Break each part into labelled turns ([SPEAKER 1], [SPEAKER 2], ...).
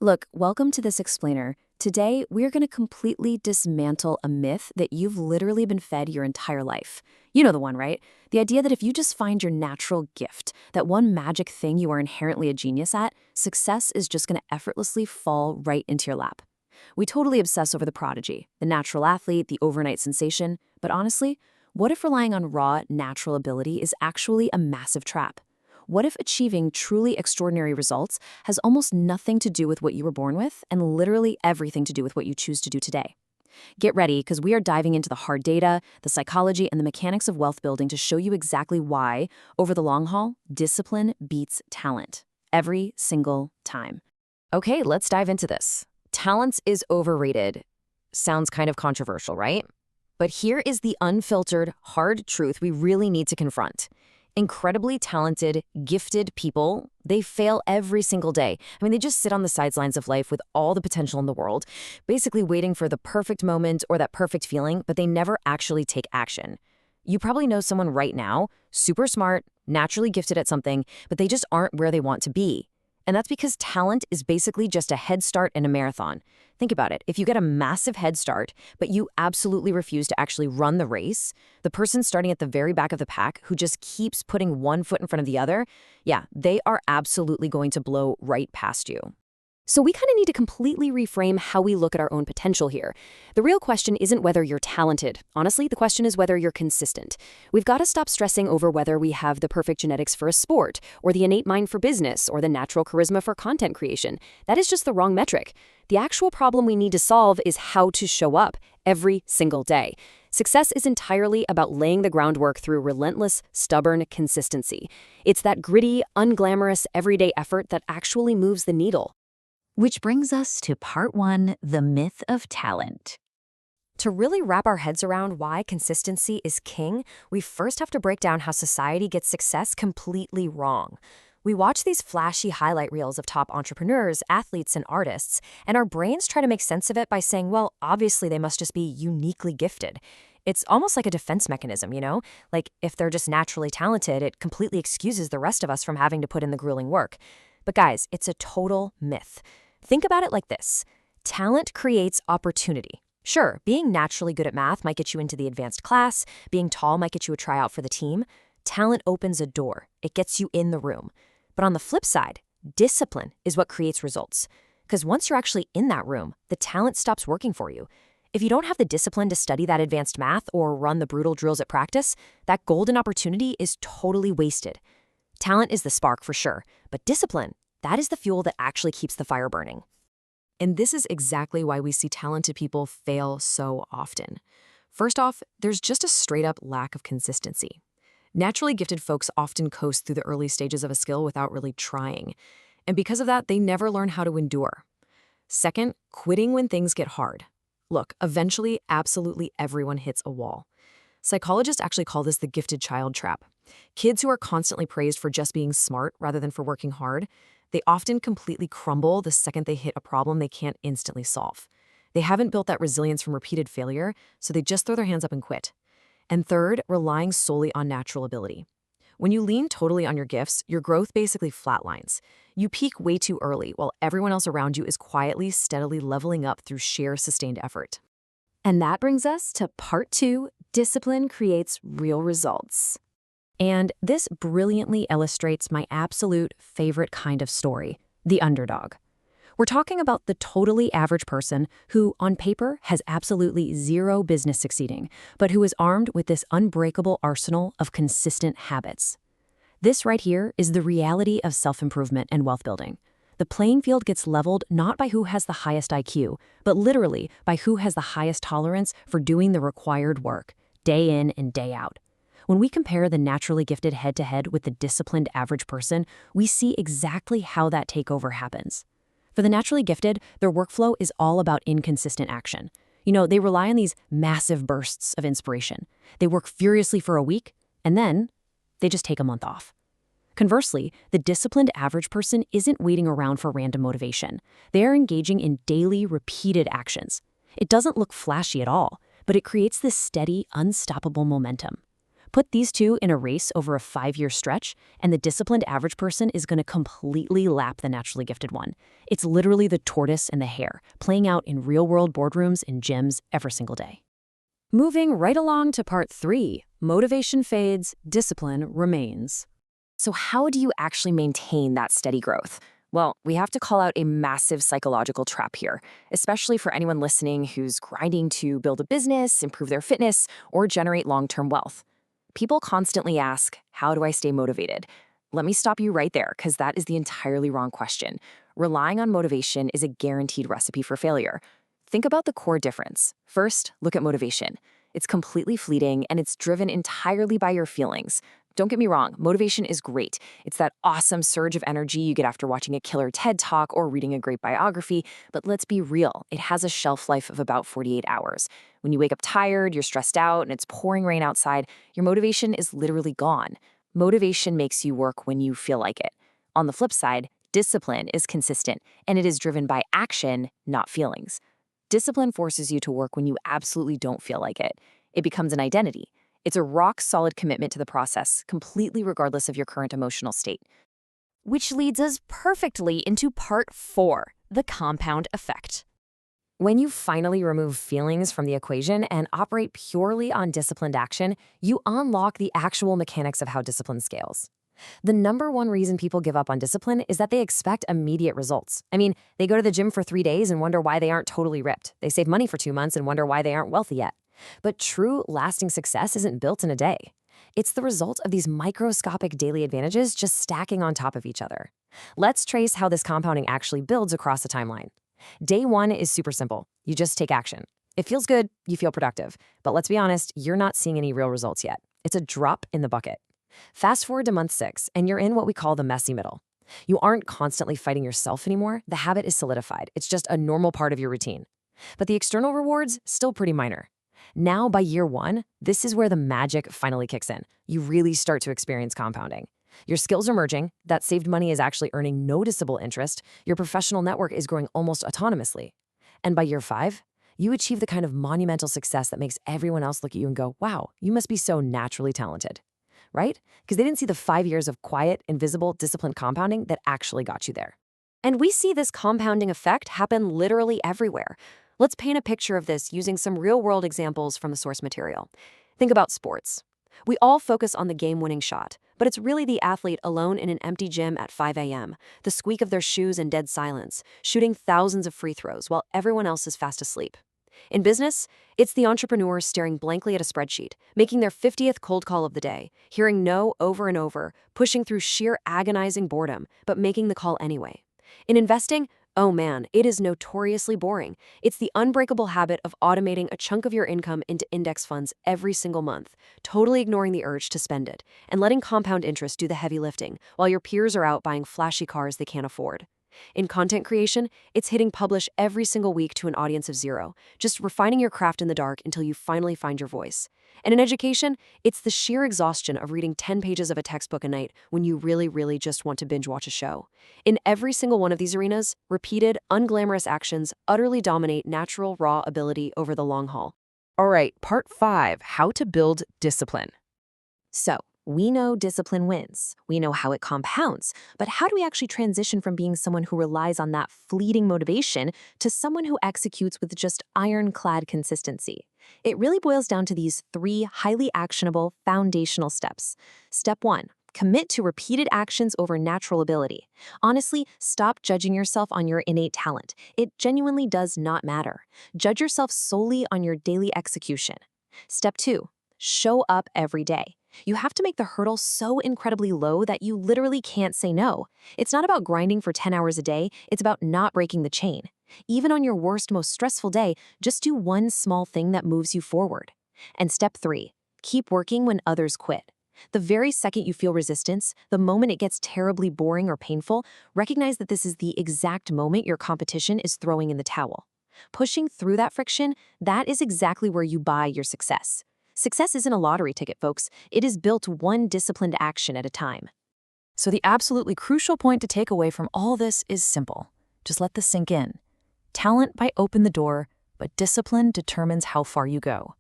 [SPEAKER 1] Look, welcome to this explainer. Today, we're going to completely dismantle a myth that you've literally been fed your entire life. You know the one, right? The idea that if you just find your natural gift, that one magic thing you are inherently a genius at, success is just going to effortlessly fall right into your lap. We totally obsess over the prodigy, the natural athlete, the overnight sensation, but honestly, what if relying on raw, natural ability is actually a massive trap? What if achieving truly extraordinary results has almost nothing to do with what you were born with and literally everything to do with what you choose to do today? Get ready, because we are diving into the hard data, the psychology, and the mechanics of wealth building to show you exactly why, over the long haul, discipline beats talent. Every single time.
[SPEAKER 2] Okay, let's dive into this. Talent is overrated. Sounds kind of controversial, right? But here is the unfiltered, hard truth we really need to confront. Incredibly talented, gifted people, they fail every single day. They just sit on the sidelines of life with all the potential in the world, basically waiting for the perfect moment or that perfect feeling, but they never actually take action. You probably know someone right now, super smart, naturally gifted at something, but they just aren't where they want to be. And that's because talent is basically just a head start in a marathon. Think about it. If you get a massive head start, but you absolutely refuse to actually run the race, the person starting at the very back of the pack who just keeps putting one foot in front of the other, yeah, they are absolutely going to blow right past you.
[SPEAKER 3] So we kind of need to completely reframe how we look at our own potential here. The real question isn't whether you're talented. Honestly, the question is whether you're consistent. We've got to stop stressing over whether we have the perfect genetics for a sport, or the innate mind for business, or the natural charisma for content creation. That is just the wrong metric. The actual problem we need to solve is how to show up every single day. Success is entirely about laying the groundwork through relentless, stubborn consistency. It's that gritty, unglamorous, everyday effort that actually moves the needle.
[SPEAKER 4] Which brings us to part one, the myth of talent.
[SPEAKER 2] To really wrap our heads around why consistency is king, we first have to break down how society gets success completely wrong. We watch these flashy highlight reels of top entrepreneurs, athletes, and artists, and our brains try to make sense of it by saying, well, obviously they must just be uniquely gifted. It's almost like a defense mechanism, you know? Like, if they're just naturally talented, it completely excuses the rest of us from having to put in the grueling work. But guys, it's a total myth. Think about it like this. Talent creates opportunity. Sure, being naturally good at math might get you into the advanced class. Being tall might get you a tryout for the team. Talent opens a door. It gets you in the room. But on the flip side, discipline is what creates results. Because once you're actually in that room, the talent stops working for you. If you don't have the discipline to study that advanced math or run the brutal drills at practice, that golden opportunity is totally wasted. Talent is the spark for sure, but discipline, that is the fuel that actually keeps the fire burning.
[SPEAKER 1] And this is exactly why we see talented people fail so often. First off, there's just a straight-up lack of consistency. Naturally gifted folks often coast through the early stages of a skill without really trying. And because of that, they never learn how to endure. Second, quitting when things get hard. Look, eventually, absolutely everyone hits a wall. Psychologists actually call this the gifted child trap. Kids who are constantly praised for just being smart rather than for working hard, they often completely crumble the second they hit a problem they can't instantly solve. They haven't built that resilience from repeated failure, so they just throw their hands up and quit. And third, relying solely on natural ability. When you lean totally on your gifts, your growth basically flatlines. You peak way too early, while everyone else around you is quietly, steadily leveling up through sheer sustained effort.
[SPEAKER 3] And that brings us to part two, discipline creates real results.
[SPEAKER 1] And this brilliantly illustrates my absolute favorite kind of story, the underdog. We're talking about the totally average person who, on paper, has absolutely zero business succeeding, but who is armed with this unbreakable arsenal of consistent habits. This right here is the reality of self-improvement and wealth building. The playing field gets leveled not by who has the highest IQ, but literally by who has the highest tolerance for doing the required work, day in and day out. When we compare the naturally gifted head-to-head with the disciplined average person, we see exactly how that takeover happens. For the naturally gifted, their workflow is all about inconsistent action. They rely on these massive bursts of inspiration. They work furiously for a week, and then they just take a month off. Conversely, the disciplined average person isn't waiting around for random motivation. They are engaging in daily, repeated actions. It doesn't look flashy at all, but it creates this steady, unstoppable momentum. Put these two in a race over a 5-year stretch, and the disciplined average person is going to completely lap the naturally gifted one. It's literally the tortoise and the hare, playing out in real-world boardrooms and gyms every single day.
[SPEAKER 3] Moving right along to part 3, motivation fades, discipline remains.
[SPEAKER 2] So how do you actually maintain that steady growth? Well, we have to call out a massive psychological trap here, especially for anyone listening who's grinding to build a business, improve their fitness, or generate long-term wealth. People constantly ask, how do I stay motivated? Let me stop you right there, because that is the entirely wrong question. Relying on motivation is a guaranteed recipe for failure. Think about the core difference. First, look at motivation. It's completely fleeting, and it's driven entirely by your feelings. Don't get me wrong, motivation is great. It's that awesome surge of energy you get after watching a killer TED Talk or reading a great biography, but let's be real, it has a shelf life of about 48 hours. When you wake up tired, you're stressed out, and it's pouring rain outside, your motivation is literally gone. Motivation makes you work when you feel like it. On the flip side, discipline is consistent, and it is driven by action, not feelings. Discipline forces you to work when you absolutely don't feel like it. It becomes an identity. It's a rock-solid commitment to the process, completely regardless of your current emotional state.
[SPEAKER 3] Which leads us perfectly into part 4, the compound effect.
[SPEAKER 2] When you finally remove feelings from the equation and operate purely on disciplined action, you unlock the actual mechanics of how discipline scales. The number one reason people give up on discipline is that they expect immediate results. I mean, they go to the gym for 3 days and wonder why they aren't totally ripped. They save money for 2 months and wonder why they aren't wealthy yet. But true, lasting success isn't built in a day. It's the result of these microscopic daily advantages just stacking on top of each other. Let's trace how this compounding actually builds across a timeline. Day 1 is super simple. You just take action. It feels good, you feel productive. But let's be honest, you're not seeing any real results yet. It's a drop in the bucket. Fast forward to month 6, and you're in what we call the messy middle. You aren't constantly fighting yourself anymore. The habit is solidified. It's just a normal part of your routine. But the external rewards, still pretty minor. Now, by year 1, this is where the magic finally kicks in. You really start to experience compounding. Your skills are merging, that saved money is actually earning noticeable interest, your professional network is growing almost autonomously. And by year 5, you achieve the kind of monumental success that makes everyone else look at you and go, wow, you must be so naturally talented. Right? Because they didn't see the 5 years of quiet, invisible, disciplined compounding that actually got you there.
[SPEAKER 3] And we see this compounding effect happen literally everywhere. Let's paint a picture of this using some real-world examples from the source material. Think about sports. We all focus on the game-winning shot, but it's really the athlete alone in an empty gym at 5 a.m., the squeak of their shoes in dead silence, shooting thousands of free throws while everyone else is fast asleep. In business, it's the entrepreneur staring blankly at a spreadsheet, making their 50th cold call of the day, hearing no over and over, pushing through sheer agonizing boredom, but making the call anyway. In investing, oh man, it is notoriously boring. It's the unbreakable habit of automating a chunk of your income into index funds every single month, totally ignoring the urge to spend it, and letting compound interest do the heavy lifting, while your peers are out buying flashy cars they can't afford. In content creation, it's hitting publish every single week to an audience of 0, just refining your craft in the dark until you finally find your voice. And in education, it's the sheer exhaustion of reading 10 pages of a textbook a night when you really just want to binge watch a show. In every single one of these arenas, repeated, unglamorous actions utterly dominate natural, raw ability over the long haul.
[SPEAKER 1] All right, part 5, how to build discipline.
[SPEAKER 2] So, we know discipline wins. We know how it compounds. But how do we actually transition from being someone who relies on that fleeting motivation to someone who executes with just ironclad consistency? It really boils down to these 3 highly actionable foundational steps. Step 1, commit to repeated actions over natural ability. Honestly, stop judging yourself on your innate talent. It genuinely does not matter. Judge yourself solely on your daily execution. Step 2, show up every day. You have to make the hurdle so incredibly low that you literally can't say no. It's not about grinding for 10 hours a day, it's about not breaking the chain. Even on your worst, most stressful day, just do one small thing that moves you forward. And step 3, keep working when others quit. The very second you feel resistance, the moment it gets terribly boring or painful, recognize that this is the exact moment your competition is throwing in the towel. Pushing through that friction, that is exactly where you buy your success. Success isn't a lottery ticket, folks. It is built one disciplined action at a time.
[SPEAKER 1] So the absolutely crucial point to take away from all this is simple. Just let this sink in. Talent might open the door, but discipline determines how far you go.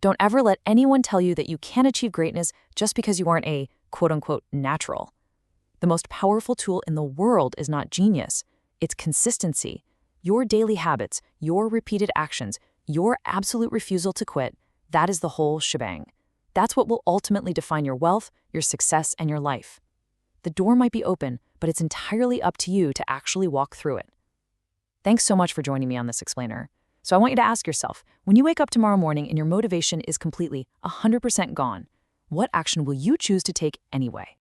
[SPEAKER 1] Don't ever let anyone tell you that you can't achieve greatness just because you aren't a quote-unquote natural. The most powerful tool in the world is not genius, it's consistency. Your daily habits, your repeated actions, your absolute refusal to quit, that is the whole shebang. That's what will ultimately define your wealth, your success, and your life. The door might be open, but it's entirely up to you to actually walk through it. Thanks so much for joining me on this explainer. So I want you to ask yourself, when you wake up tomorrow morning and your motivation is completely 100% gone, what action will you choose to take anyway?